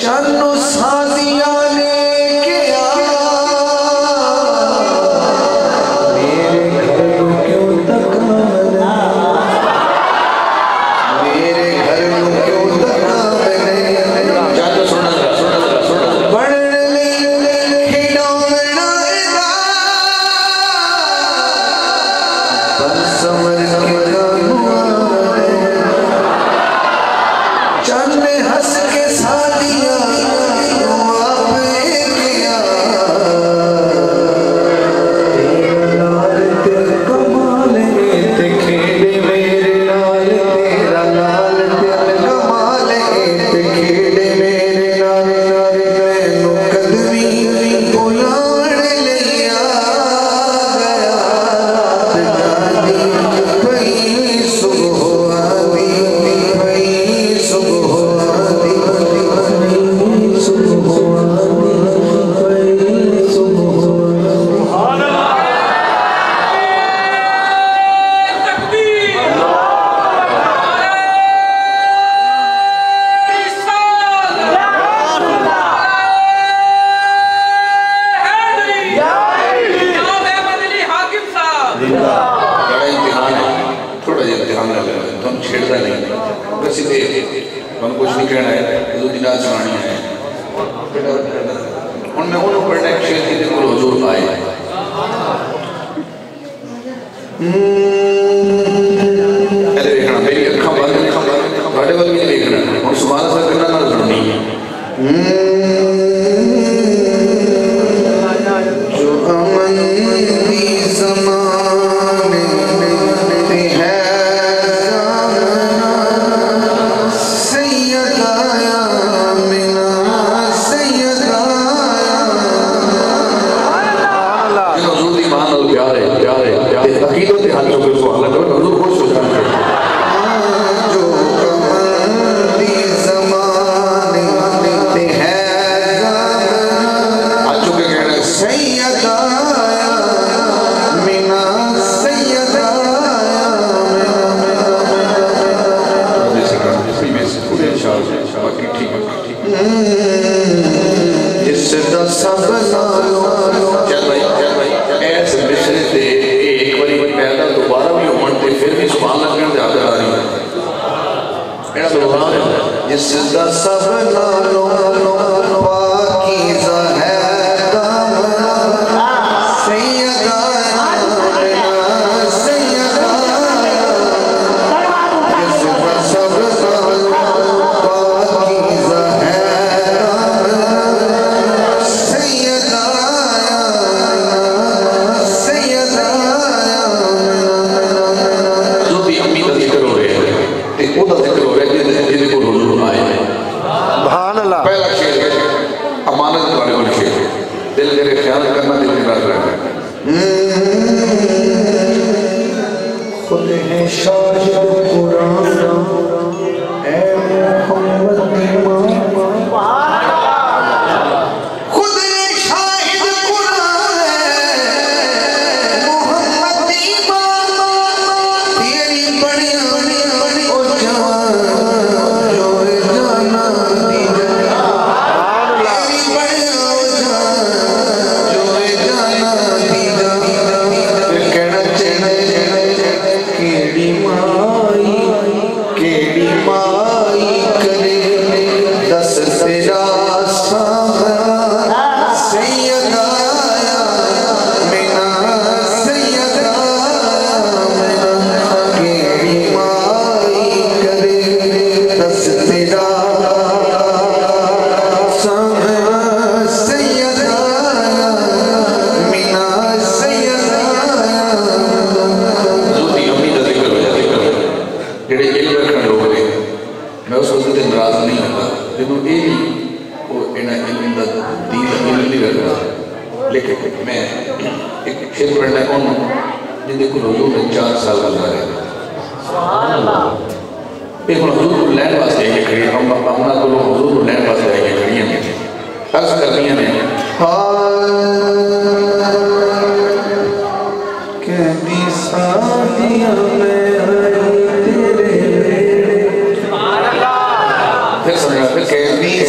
चानो सादिया लेके आ मेरे घर को क्यों तकावना, मेरे घर को क्यों तकावना। चानो सुना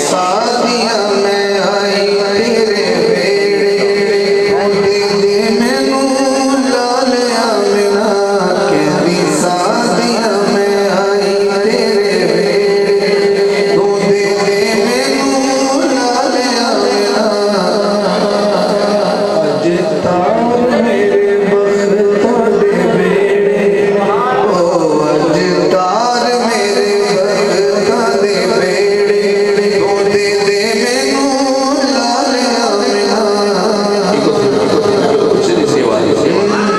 शादियां में आई तेरे बेड़े दे दे मैनू लाल आमिना कहती शादियां में आई तेरे बेड़े तू दे दे मैनू लाल आमिना अज तार मेरे बख्तां दे बेड़े ओ अज तार मेरे बख्तां दे बेड़े तू दे दे मैनू लाल आमिना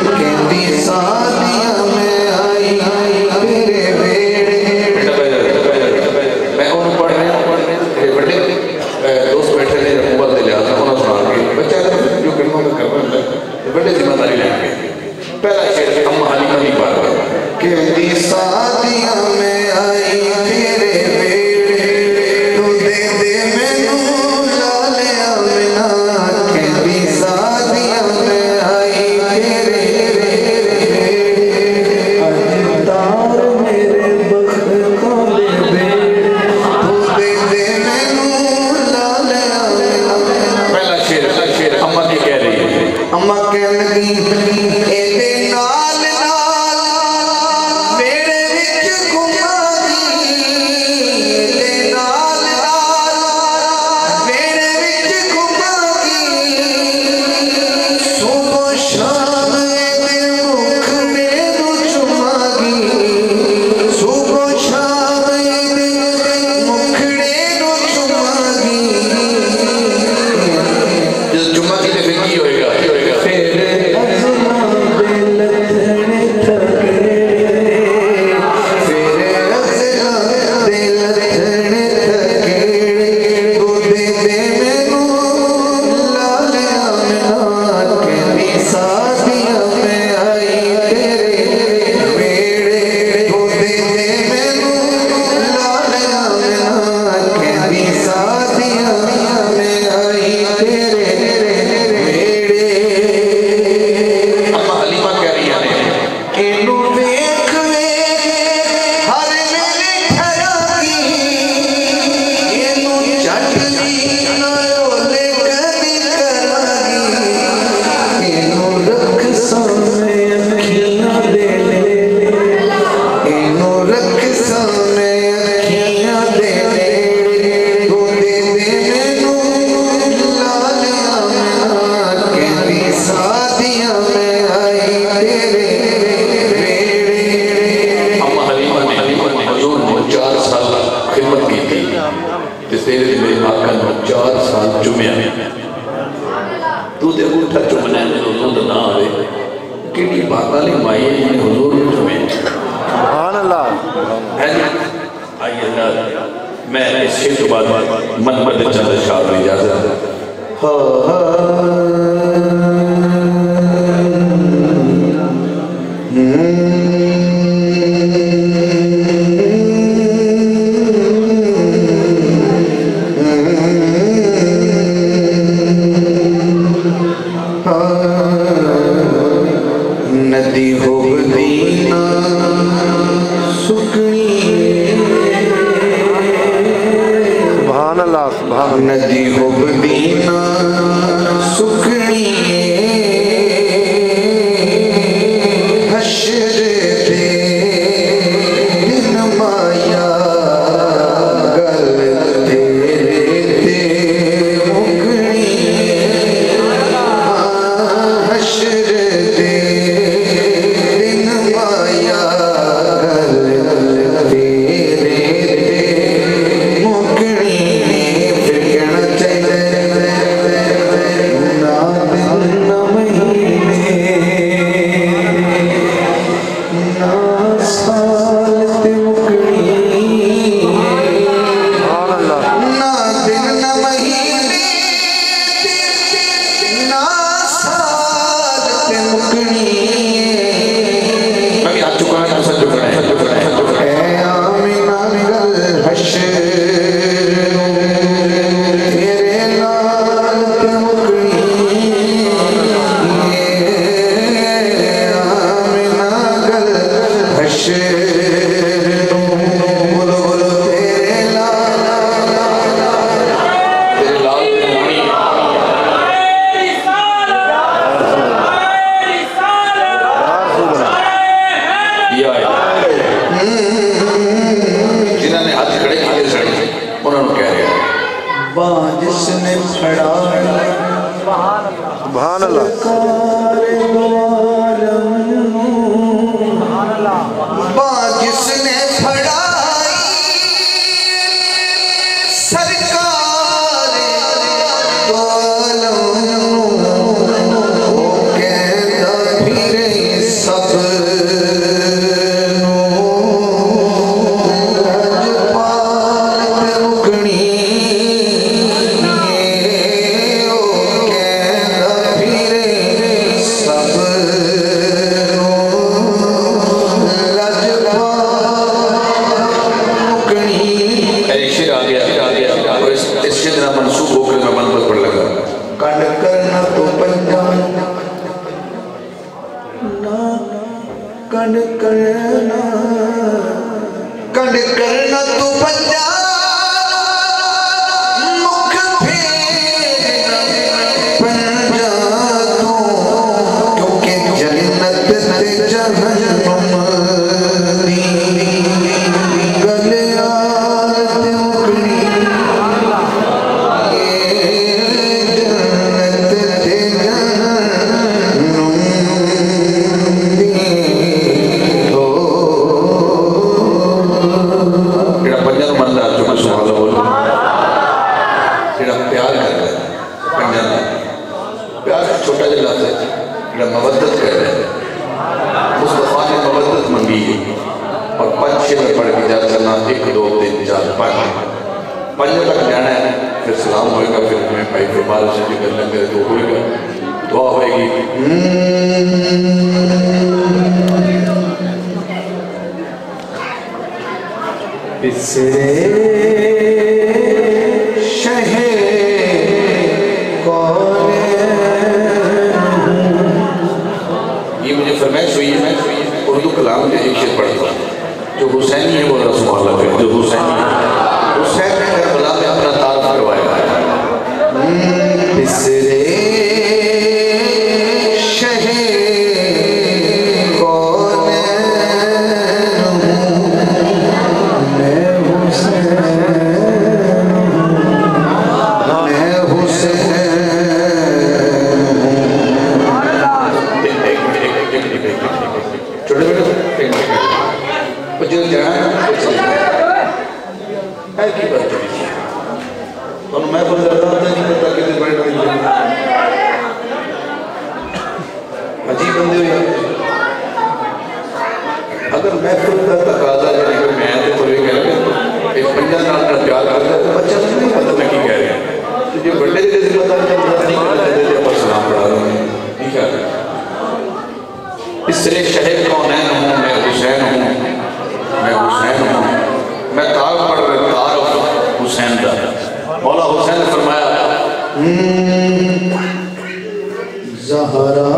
कहती शादियां में आई तेरे बेड़े मैं उन्होंने पढ़ रहा बड़े दोस्त बैठे ने मोबाइल ले लिया उन्होंने सुना के बच्चा जो फिल्मों में कर रहा है बड़े जिम्मेदारी लेंगे पहला शेर अम्मा हलीमा की बात कहती शादियां में आई तेरे बेड़े तू दे दे मैनू लाल आमिना कहती शादियां में आई तेरे बेड़े अज तार मेरे बख्तां दे बेड़े तू दे दे मैनू लाल आमिना पहला शेर अम्मा की कह रही है अम्मा कह लगी एदे नाल नाल मेरे विच घुमागी एदे नाल नाल मेरे विच घुमागी सुबह शाम एदे मुखड़े नू चुमागी सुबह शाम एदे मुखड़े नू चुमागी जब चुमागी ते फिर की होएगा फिर अज़मा दे लथने थके फिर अज़मा दे लथने थके तू दे दे मैनू लाल आमिना कहती शादियां में आई तेरे बेड़े तू दे दे मैनू लाल आमिना कहती शादियां में आई तेरे बेड़े अम्मा हलीमा कह रही है एनू वेख वेख हर मेरे ठहरागी एनू चटली ना ओले कदी करागी एनू रख सामने अखियां दे ले एनू रख सामने अखियां दे ले तू दे दे मैनू लाल आमिना कहती शादियां में आई तेरे बेड़े अम्मा हलीमा ने हुजूर ने 4 साल खिदमत की थी ते तेरे मेरे आका ने 4 साल चुमिया तू ते अंगूठा चुमना है हुजूर ना आवे किड़ी बात वाली माई है जिन्हें हुजूर ने चुमे सुभान अल्लाह है जी आइए अल्लाह मैं इस शेर के बाद मनमद चंद शाह की इजाजत नदी हो दीना सुकनी सुभान अल्लाह सुभान नदी हो दीना सुकनी हश्र दे दिन माया गल तेरे ते मुकनी हश्र दे दिन माया गल तेरे ते मुकनी फिर कहना चाहिए ना दिन ना महीने ना साल ते मुकनी ना दिन ना महीने ना साल ते मुकनी अभी आ चुका है सब चुका है ऐ आमिना गल हश्र तेरे नाल ते मुकनी आमिना गल हश्र बोलो बोलो तेरे नाल जिसने फड़ा सुभान अल्लाह जिसने फड़ाई सरकार फिरे सब करना तू पंजा मुख फेरना पंजा तू क्योंकि जन्नत ते जहन्नम दी गलिया ते उकड़ी जन्नत ते जहन्नम दी छोटा जिला से मवद्दत कर रहे हैं मुस्तफा ने मवद्दत मंगी और 5-6 में पढ़ के जा करना 1 2 3 4 5 तक जाना है फिर सलाम होएगा फिर मैं भाई फिर बारिश से कर लेंगे तो होएगा दुआ होएगी बिसरे शहर फरमाइश हुई है उर्दू कलाम के एक शेर पढ़ता जो हुसैनी है वो रसूल है जो हुसैनी है हुसैन ने करबला में अपना तारुफ करवाया बिसरे शहे कौन मैं हुसैन जो जाना है की बात तो मैं बोल रहा था नहीं पता कि बैठ अजीब बंदे हो अगर मैं खुद का तकाजा करें कि मैं तो बोले कह रहे एक पंजा नाल का प्यार करता तो बच्चा नहीं पता मैं की कह रहे हैं तो जो बड़े के जिम्मेदार का मदद नहीं करना चाहते पर सलाम पढ़ा रहे हैं ठीक है इसलिए शहर कौन है मैं हुसैन हूँ मैं हुसैन हूँ मैं तार पढ़ रहा तार हुसैन का मौला हुसैन ने फरमाया ज़हरा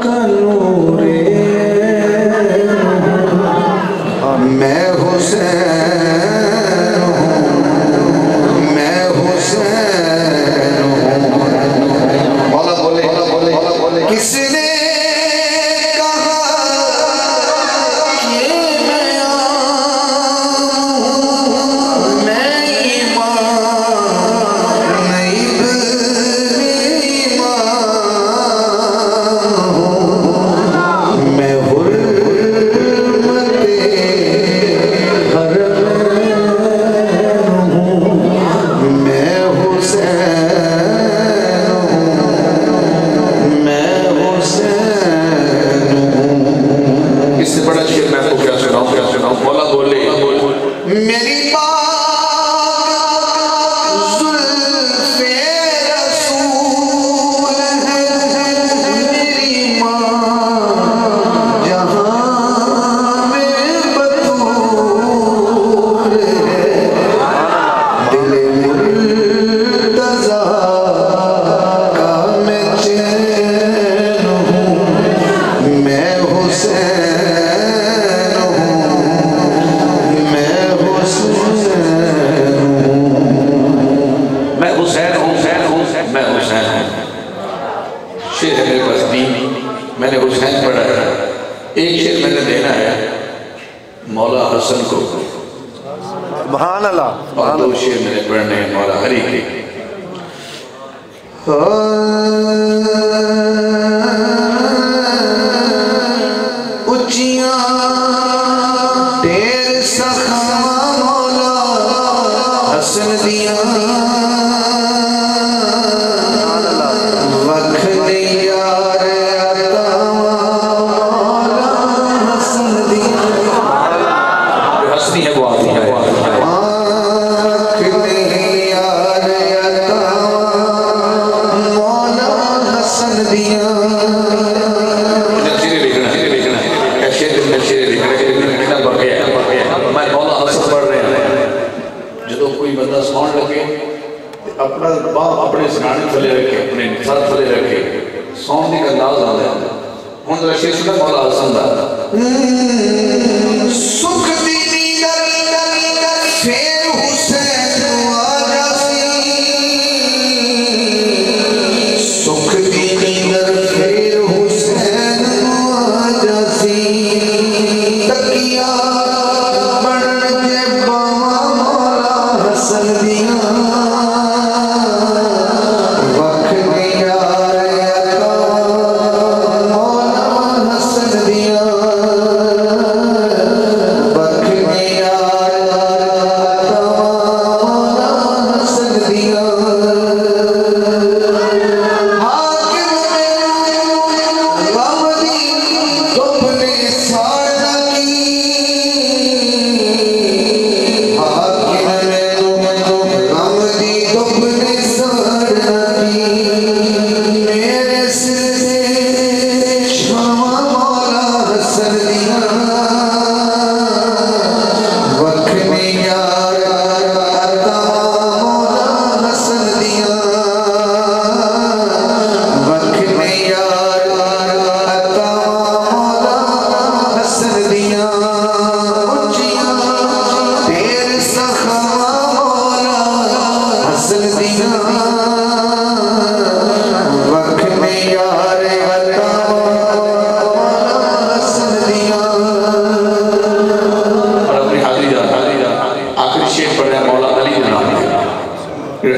का नूरे मैं हुसैन हूँ मैं हुसैन हूँ मौला बोले किसने इससे सुभान अल्लाह और दो शेर मैंने पढ़ने हैं मौला हरी के। उचिया तेर सखा मौला हसन दिया अपना बाह अपने सिराने थले रखे, अपने सर थले रखे, सौन दी अंदाज आ रहा है। हुन जरा शेर सुना मौला हसन दा। सुख दी नींदर फेर हुसैन आजासी, सुख दी नींदर फेर हुसैन आजासी, तकिया बन के बावा मौला हसन दिया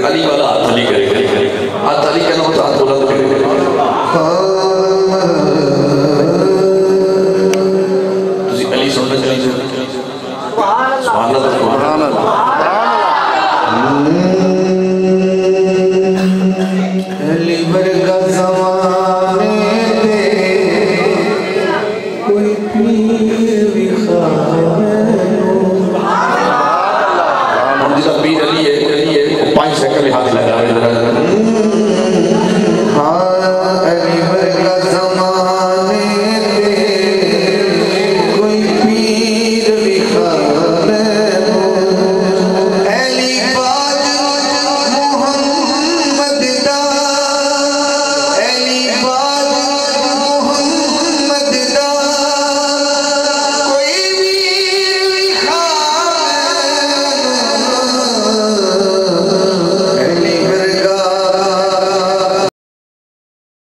अली वाला हाथ अली करे, हाथ अली का नाम हाथ बुलंद करे। तुझे अली सुनना चाहिए। सुभान अल्लाह।